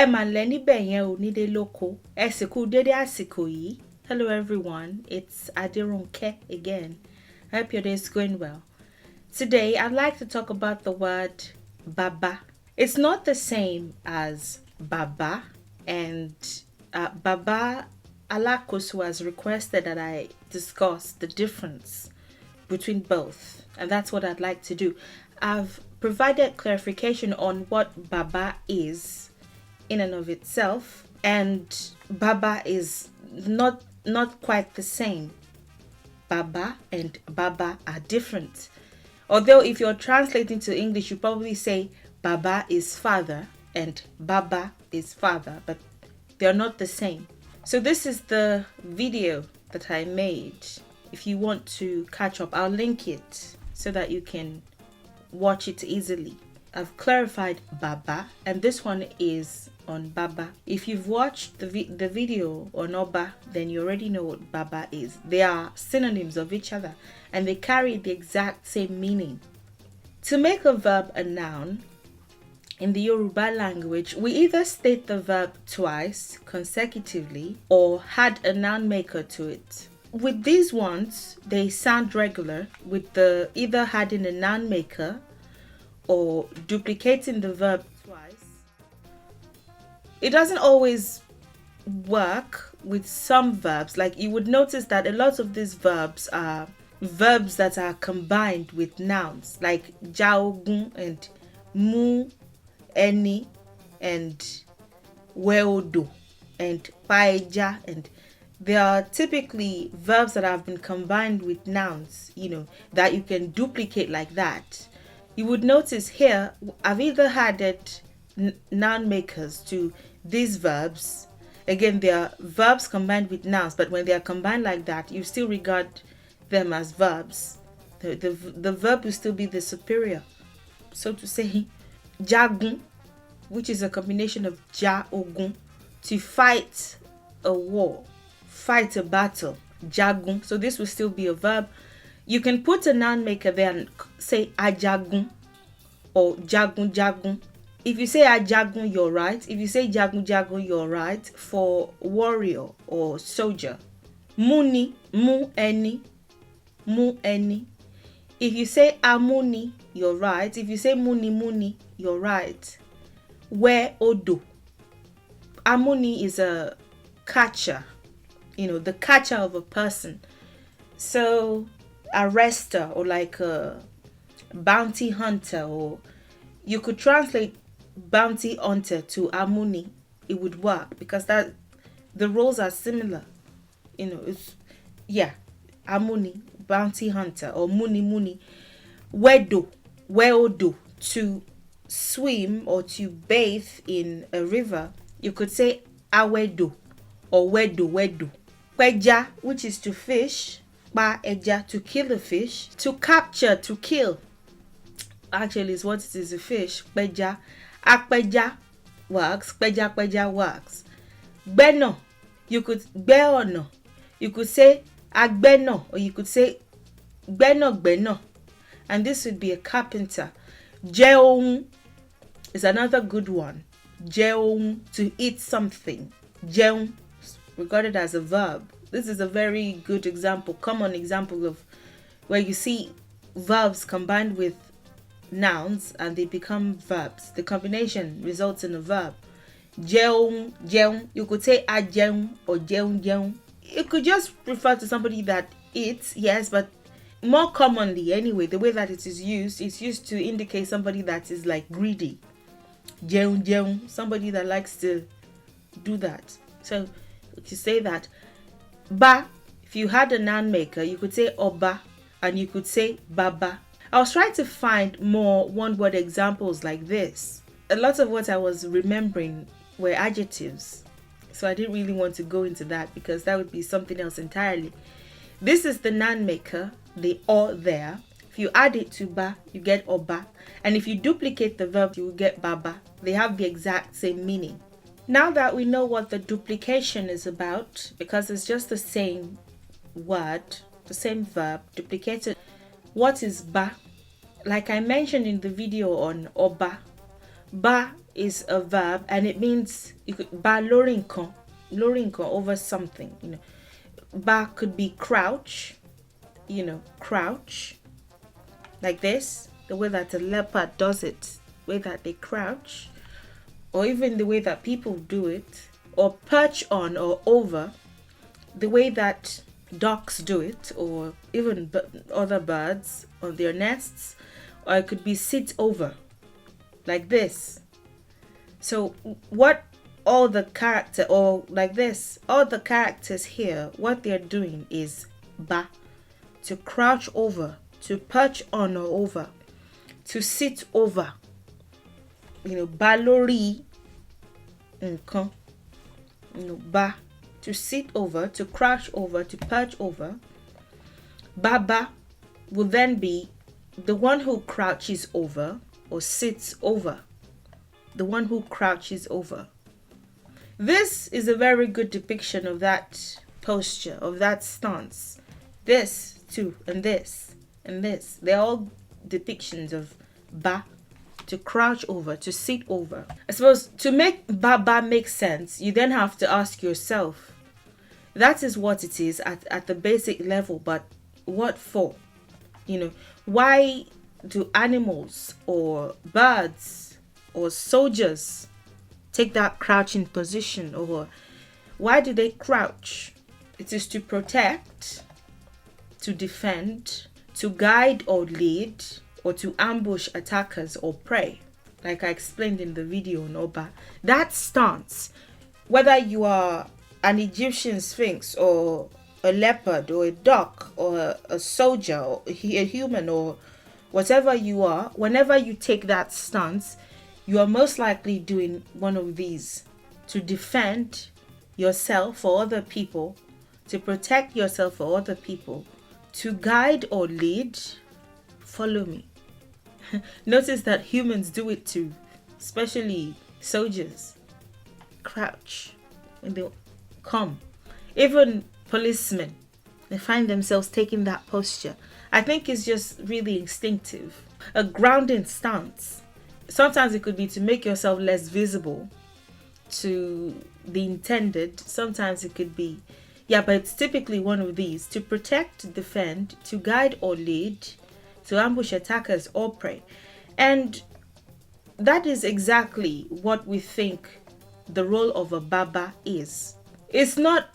Emma Lenny Benye Unide Loco, Esiku Dede Asikoyi. Hello everyone, it's Adirunke again. I hope your day is going well. Today I'd like to talk about the word Baba. It's not the same as Baba, and Baba Alakosu has requested that I discuss the difference between both, and that's what I'd like to do. I've provided clarification on what Baba is in and of itself, and Baba is not quite the same. Baba and Baba are different. Although if you're translating to English, you probably say Baba is father and Baba is father, but they're not the same. So this is the video that I made. If you want to catch up, I'll link it so that you can watch it easily. I've clarified Baba, and this one is on Baba. If you've watched the video on Oba, then you already know what Baba is. They are synonyms of each other, and they carry the exact same meaning. To make a verb a noun, in the Yorùbá language, we either state the verb twice consecutively or add a noun maker to it. With these ones, they sound regular with the either adding a noun maker or duplicating the verb twice. It doesn't always work with some verbs. Like you would notice that a lot of these verbs are verbs that are combined with nouns, like jaogun and mu, eni, and weodo, and paeja, and they are typically verbs that have been combined with nouns, that you can duplicate like that. You would notice here, I've either added noun makers to these verbs. Again, they are verbs combined with nouns, but when they are combined like that, you still regard them as verbs. The verb will still be the superior. So to say, jagun, which is a combination of ja ogun, to fight a war, fight a battle, jagun. So this will still be a verb. You can put a noun maker there and say ajagun or jagun jagun. If you say ajagun, you're right. If you say jagun jagun, you're right for warrior or soldier. Muni, mu eni, mu eni. If you say amuni, you're right. If you say muni muni, you're right. Where odo. Amuni is a catcher, the catcher of a person. So arrester, or like a bounty hunter, or you could translate bounty hunter to amuni. It would work because that the roles are similar. Amuni, bounty hunter, or muni muni. Weodo, to swim or to bathe in a river. You could say awedo or wedo. Peja, which is to fish. Ba eja, to kill a fish. To capture, to kill, actually is what it is, a fish. Peja. Akpeja works. Peja works. Beno, you could beono. You could say agbeno, or you could say beno. And this would be a carpenter. Jeong is another good one. Jeong, to eat something. Jeong, regarded as a verb. This is a very good example, common example of where you see verbs combined with nouns and they become verbs. The combination results in a verb. Jeong, you could say ajeong or jeong. It could just refer to somebody that eats, yes, but more commonly anyway, the way that it is used, it's used to indicate somebody that is like greedy. Jeong, somebody that likes to do that. So to say that. Ba, if you had a noun maker, you could say oba and you could say baba. I was trying to find more one-word examples like this. A lot of what I was remembering were adjectives, so I didn't really want to go into that because that would be something else entirely. This is the noun maker, the or there. If you add it to ba, you get oba, and if you duplicate the verb, you will get baba. They have the exact same meaning. Now that we know what the duplication is about, because it's just the same word, the same verb, duplicated, what is ba? Like I mentioned in the video on oba, ba is a verb, and it means you could ba lórí nǹkan over something. Ba could be crouch, crouch like this, the way that a leopard does it, the way that they crouch, or even the way that people do it, or perch on or over, the way that ducks do it, or even other birds on their nests, or it could be sit over like this. So what all the character, or like this, all the characters here, what they're doing is ba, to crouch over, to perch on or over, to sit over. Ba lórí nǹkan, ba, to sit over, to crouch over, to perch over. Bàbá will then be the one who crouches over or sits over. The one who crouches over. This is a very good depiction of that posture, of that stance. This too, and this, and this. They're all depictions of ba, to crouch over, to sit over. I suppose to make Bàbá make sense, you then have to ask yourself, that is what it is at the basic level, but what for? Why do animals or birds or soldiers take that crouching position? Or why do they crouch? It is to protect, to defend, to guide or lead, or to ambush attackers or prey, like I explained in the video on Oba. That stance, whether you are an Egyptian sphinx or a leopard or a duck or a soldier or a human or whatever you are, whenever you take that stance, you are most likely doing one of these: to defend yourself or other people, to protect yourself or other people, to guide or lead. Follow me. Notice that humans do it too, especially soldiers. Crouch when they come. Even policemen, they find themselves taking that posture. I think it's just really instinctive. A grounding stance. Sometimes it could be to make yourself less visible to the intended. Sometimes it could be, but it's typically one of these: to protect, defend, to guide or lead, to ambush attackers or prey. And that is exactly what we think the role of a Bàbá is. It's not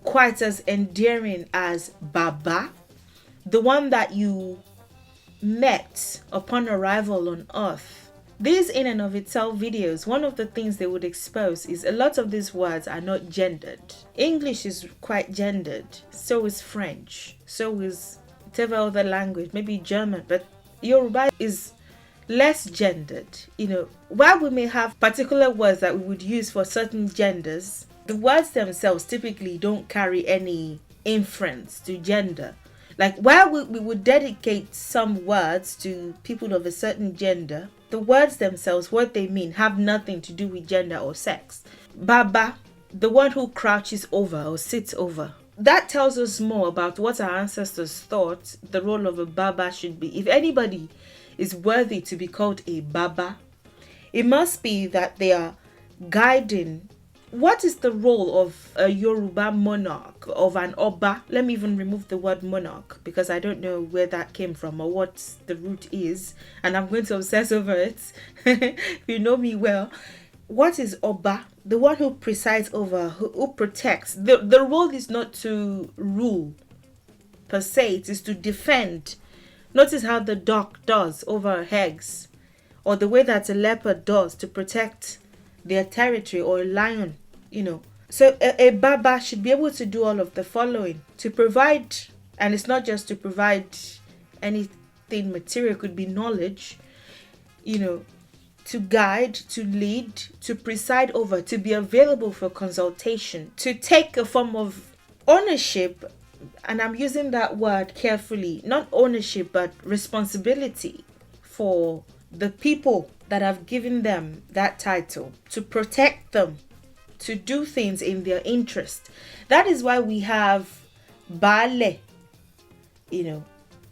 quite as endearing as Bàbá, the one that you met upon arrival on earth. These in and of itself videos, one of the things they would expose is a lot of these words are not gendered. English is quite gendered, so is French, so is whatever other language, maybe German, but Yorùbá is less gendered. While we may have particular words that we would use for certain genders, the words themselves typically don't carry any inference to gender. Like, while we would dedicate some words to people of a certain gender, the words themselves, what they mean, have nothing to do with gender or sex. Bàbá, the one who crouches over or sits over. That tells us more about what our ancestors thought the role of a Bàbá should be. If anybody is worthy to be called a Bàbá, it must be that they are guiding. What is the role of a Yoruba monarch, of an Oba? Let me even remove the word monarch, because I don't know where that came from or what the root is, and I'm going to obsess over it. If you know me well. What is Oba? The one who presides over, who protects. The role is not to rule per se, it is to defend. Notice how the duck does over eggs, or the way that a leopard does to protect their territory, or a lion, So a Bàbá should be able to do all of the following: to provide, and it's not just to provide anything material, it could be knowledge, to guide, to lead, to preside over, to be available for consultation, to take a form of ownership, and I'm using that word carefully, not ownership, but responsibility for the people that have given them that title, to protect them, to do things in their interest. That is why we have Baálẹ,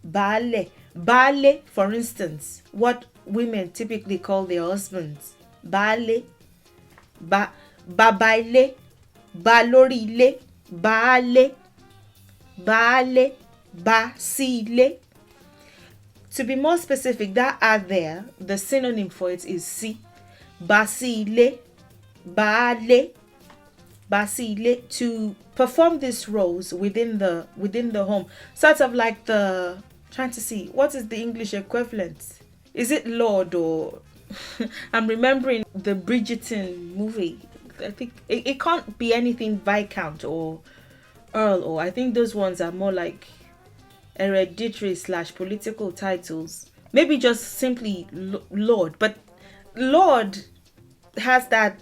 Baálẹ. Baálé, for instance, what women typically call their husbands. Baálé, bàbá ilé, bá lórí ilé, Baálé, Baálé, bá sí ilé. To be more specific, that "are" there, the synonym for it is sí. Bá sí ilé, Baálé, bá sí ilé. To perform these roles within the home, sort of like trying to see what is the English equivalent. Is it Lord or I'm remembering the Bridgerton movie. I think it can't be anything Viscount or Earl, or I think those ones are more like hereditary / political titles. Maybe just simply Lord, but Lord has that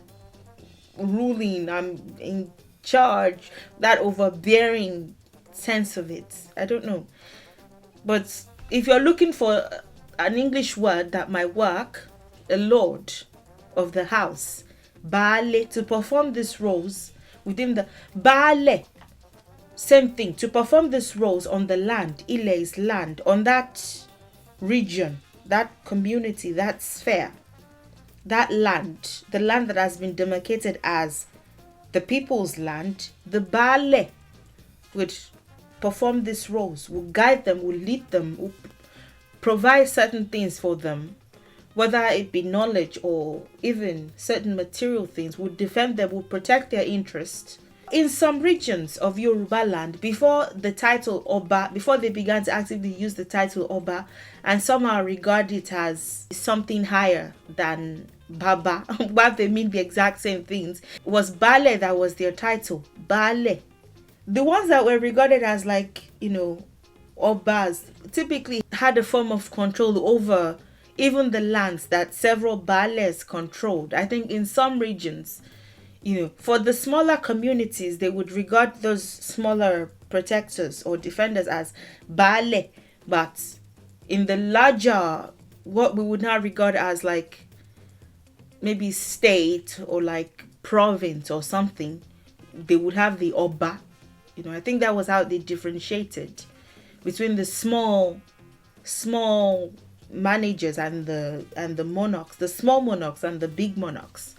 ruling, I'm in charge, that overbearing sense of it. I don't know. But if you're looking for an English word that might work, a lord of the house, Baálé, to perform these roles within the Baálẹ, same thing, to perform these roles on the land. Ile is land, on that region, that community, that sphere, that land, the land that has been demarcated as the people's land. The Baálẹ would perform these roles, will guide them, will lead them, will provide certain things for them, whether it be knowledge or even certain material things, would defend them, would protect their interests. In some regions of Yorùbá land, before the title Oba, before they began to actively use the title Oba and somehow regard it as something higher than Bàbá, while they mean the exact same things, it was Baálẹ that was their title. Baálẹ. The ones that were regarded as Obas typically had a form of control over even the lands that several Baálés controlled. I think in some regions, for the smaller communities, they would regard those smaller protectors or defenders as Baálẹ. But in the larger, what we would now regard as like maybe state or like province or something, they would have the Oba. I think that was how they differentiated between the small managers and the monarchs, the small monarchs and the big monarchs.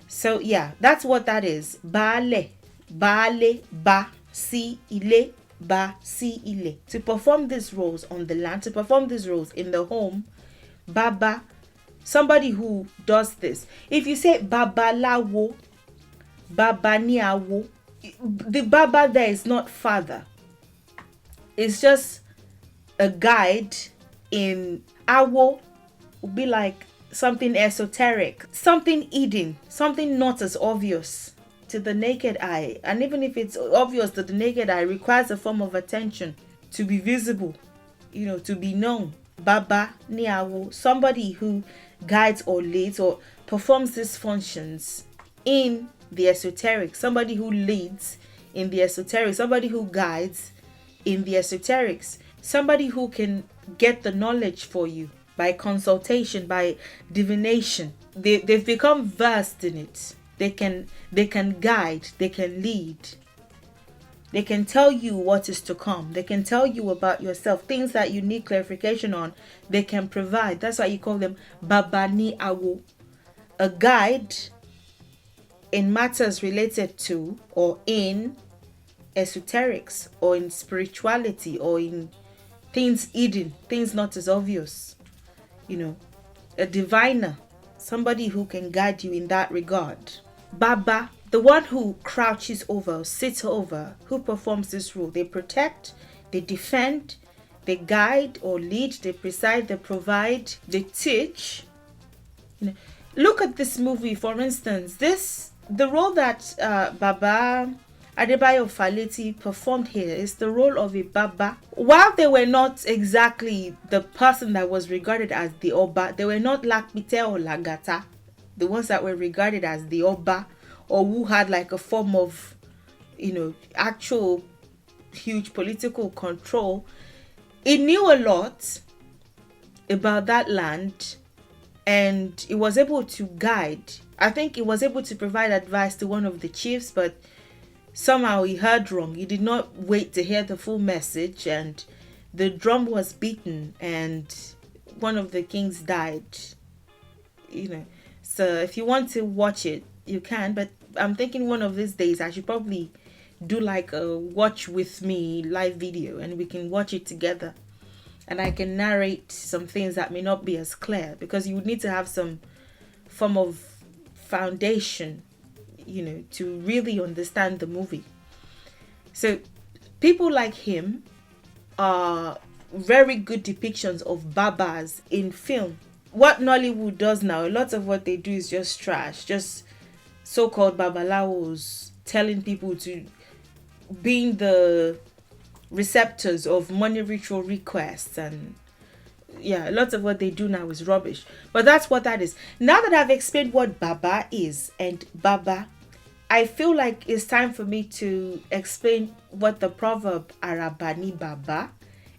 So yeah, that's what that is. Baálẹ, Baálé, bá sí ilé, bá sí ilé. To perform these roles on the land, to perform these roles in the home, Bàbá, somebody who does this. If you say Babaláwo, Bàbá ní àwo, the Bàbá there is not father. It's just a guide. In Awo would be like something esoteric, something hidden, something not as obvious to the naked eye. And even if it's obvious to the naked eye, requires a form of attention to be visible, to be known. Bàbá ní àwo, somebody who guides or leads or performs these functions in the esoteric, somebody who leads in the esoteric, somebody who guides in the esoterics, somebody who can get the knowledge for you by consultation, by divination. They've become versed in it. They can guide, they can lead. They can tell you what is to come. They can tell you about yourself, things that you need clarification on. They can provide. That's why you call them Bàbá ní àwo, a guide in matters related to or in esoterics or in spirituality or in things hidden, things not as obvious. A diviner, somebody who can guide you in that regard. Bàbá, the one who crouches over, sits over, who performs this role. They protect, they defend, they guide or lead, they preside, they provide, they teach. Look at this movie, for instance. The role that Bàbá Adébáyọ̀ Fálétí performed here is the role of a Bàbá. While they were not exactly the person that was regarded as the Oba, they were not Lápítẹ́ or Lagata, the ones that were regarded as the Oba, or who had like a form of, actual huge political control. He knew a lot about that land and he was able to guide. I think he was able to provide advice to one of the chiefs, but somehow he heard wrong. He did not wait to hear the full message and the drum was beaten and one of the kings died. So if you want to watch it, you can. But I'm thinking one of these days I should probably do like a watch with me live video, and we can watch it together. And I can narrate some things that may not be as clear, because you would need to have some form of foundation, you know, to really understand the movie. So people like him are very good depictions of Babas in film. What Nollywood does now, a lot of what they do is just trash, just so-called Babalawos telling people to being the receptors of money ritual requests, and yeah, a lot of what they do now is rubbish. But that's what that is. Now that I've explained what Baba is and Baba, I feel like it's time for me to explain what the proverb Arabani Baba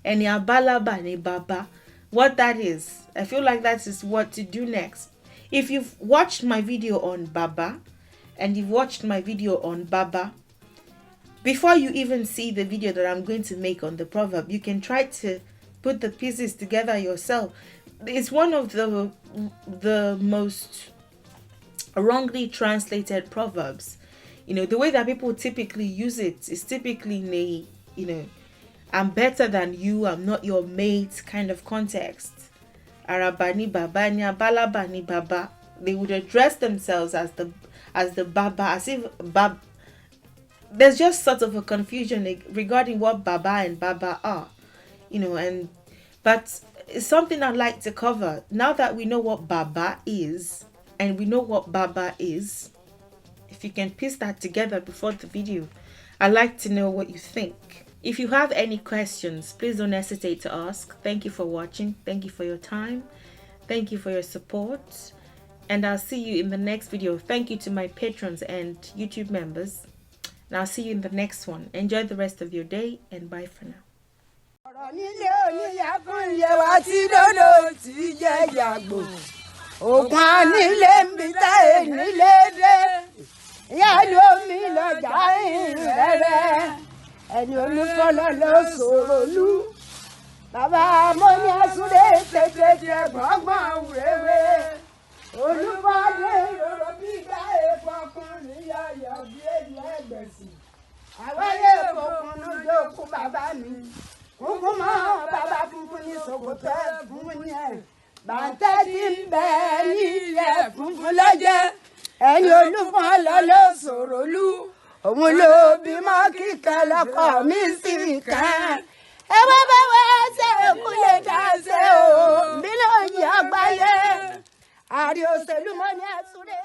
and Yabalabani Baba, what that is. I feel like that is what to do next. If you've watched my video on Baba and you've watched my video on Baba, before you even see the video that I'm going to make on the proverb, you can try to put the pieces together yourself. It's one of the most wrongly translated proverbs. You know, the way that people typically use it is typically in a, you know, I'm better than you, I'm not your mate kind of context. Arabani Baba, Balabani Baba. They would address themselves as the Baba, as if Bab. There's just sort of a confusion regarding what Baba and Baba are, you know, but it's something I'd like to cover. Now that we know what Baba is and we know what Baba is, if you can piece that together before the video, I'd like to know what you think. If you have any questions, please don't hesitate to ask. Thank you for watching. Thank you for your time. Thank you for your support. And I'll see you in the next video. Thank you to my patrons and YouTube members. And I'll see you in the next one. Enjoy the rest of your day, and bye for now. Bàbá mo ní asúré tètè gbọ́ngbọ́n wéwé olùfọ́dé ìrọ̀rọ̀ bí gbá epo ọkùnrin yọ̀yọ̀ bí èdè ẹgbẹ̀sì àwáyé òkùnkùn lójó kú bàbá mi kúkú mọ́ bàbá funfun ní ṣòkòtò funfun ní ẹ̀ bàtẹ́ tí ń bẹ ní ilẹ̀ funfun lọ́jẹ́ ẹni olúfọ́n lọ ló sọ̀rọ̀ lú òun ló bímọ kíkẹ́ lọ́kọ̀ mi sì kàn. Ewa bawa se kule dase o, bilo yagbaye, ari òṣèlú mo ni asure.